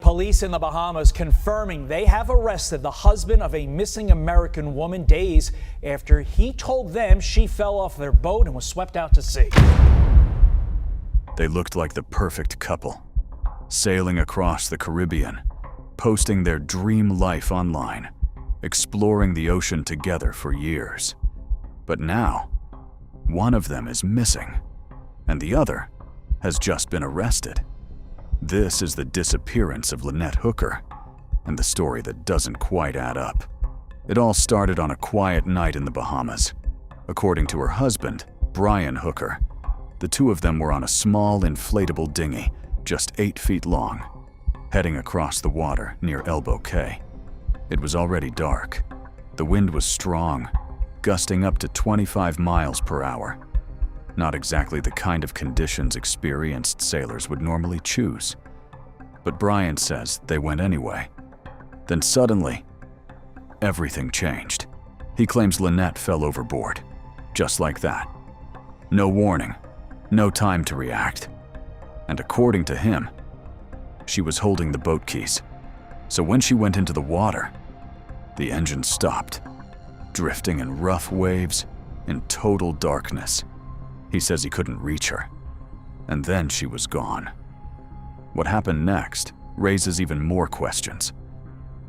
Police in the Bahamas confirming they have arrested the husband of a missing American woman days after he told them she fell off their boat and was swept out to sea. They looked like the perfect couple, sailing across the Caribbean, posting their dream life online, exploring the ocean together for years. But now, one of them is missing, and the other has just been arrested. This is the disappearance of Lynette Hooker, and the story that doesn't quite add up. It all started on a quiet night in the Bahamas. According to her husband, Brian Hooker, the two of them were on a small inflatable dinghy, just 8 feet long, heading across the water near Elbow Cay. It was already dark. The wind was strong, gusting up to 25 miles per hour. Not exactly the kind of conditions experienced sailors would normally choose. But Brian says they went anyway. Then suddenly, everything changed. He claims Lynette fell overboard, just like that. No warning, no time to react. And according to him, she was holding the boat keys. So when she went into the water, the engine stopped, drifting in rough waves in total darkness. He says he couldn't reach her. And then she was gone. What happened next raises even more questions.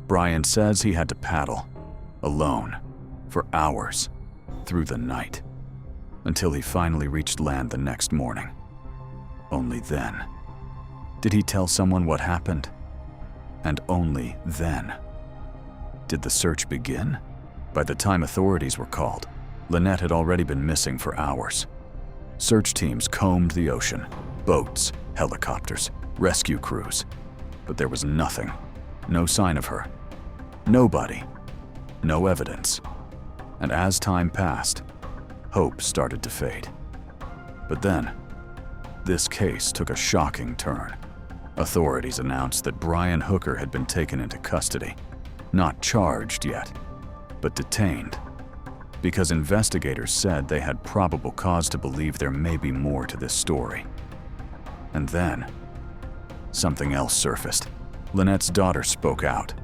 Brian says he had to paddle, alone, for hours, through the night, until he finally reached land the next morning. Only then did he tell someone what happened. And only then did the search begin. By the time authorities were called, Lynette had already been missing for hours. Search teams combed the ocean, boats, helicopters, rescue crews, but there was nothing, no sign of her. Nobody, no evidence. And as time passed, hope started to fade. But then, this case took a shocking turn. Authorities announced that Brian Hooker had been taken into custody, not charged yet, but detained, because investigators said they had probable cause to believe there may be more to this story. And then, something else surfaced. Lynette's daughter spoke out,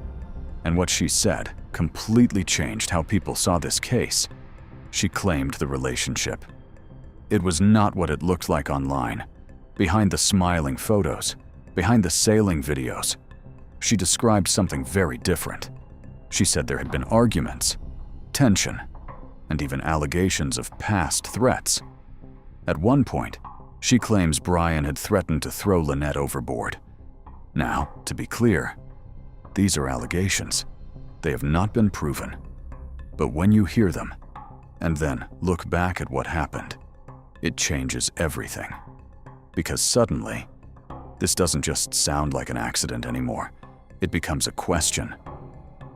and what she said completely changed how people saw this case. She claimed the relationship. It was not what it looked like online, behind the smiling photos, behind the sailing videos. She described something very different. She said there had been arguments, tension, and even allegations of past threats. At one point, she claims Brian had threatened to throw Lynette overboard. Now, to be clear, these are allegations. They have not been proven. But when you hear them, and then look back at what happened, it changes everything. Because suddenly, this doesn't just sound like an accident anymore. It becomes a question.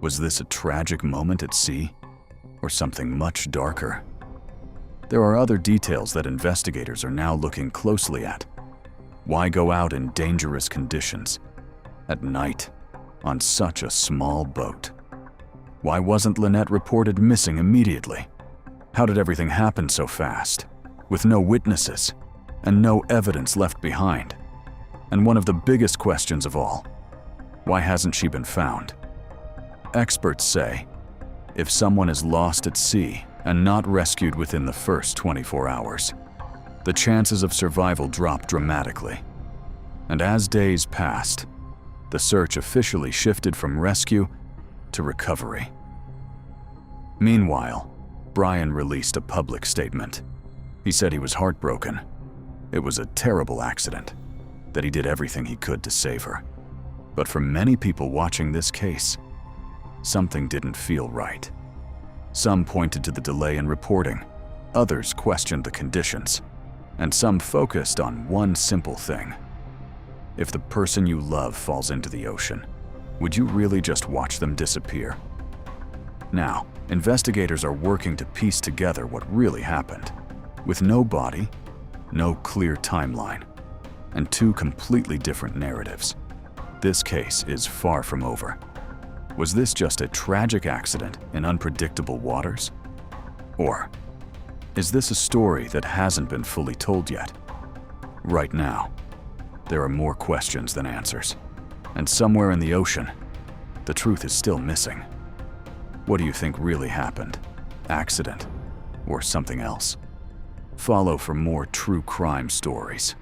Was this a tragic moment at sea, or something much darker? There are other details that investigators are now looking closely at. Why go out in dangerous conditions, at night, on such a small boat? Why wasn't Lynette reported missing immediately? How did everything happen so fast, with no witnesses, and no evidence left behind? And one of the biggest questions of all, why hasn't she been found? Experts say, if someone is lost at sea and not rescued within the first 24 hours, the chances of survival drop dramatically. And as days passed, the search officially shifted from rescue to recovery. Meanwhile, Brian released a public statement. He said he was heartbroken. It was a terrible accident, that he did everything he could to save her. But for many people watching this case, something didn't feel right. Some pointed to the delay in reporting, others questioned the conditions, and some focused on one simple thing. If the person you love falls into the ocean, would you really just watch them disappear? Now, investigators are working to piece together what really happened. With no body, no clear timeline, and two completely different narratives, this case is far from over. Was this just a tragic accident in unpredictable waters? Or is this a story that hasn't been fully told yet? Right now, there are more questions than answers. And somewhere in the ocean, the truth is still missing. What do you think really happened? Accident or something else? Follow for more true crime stories.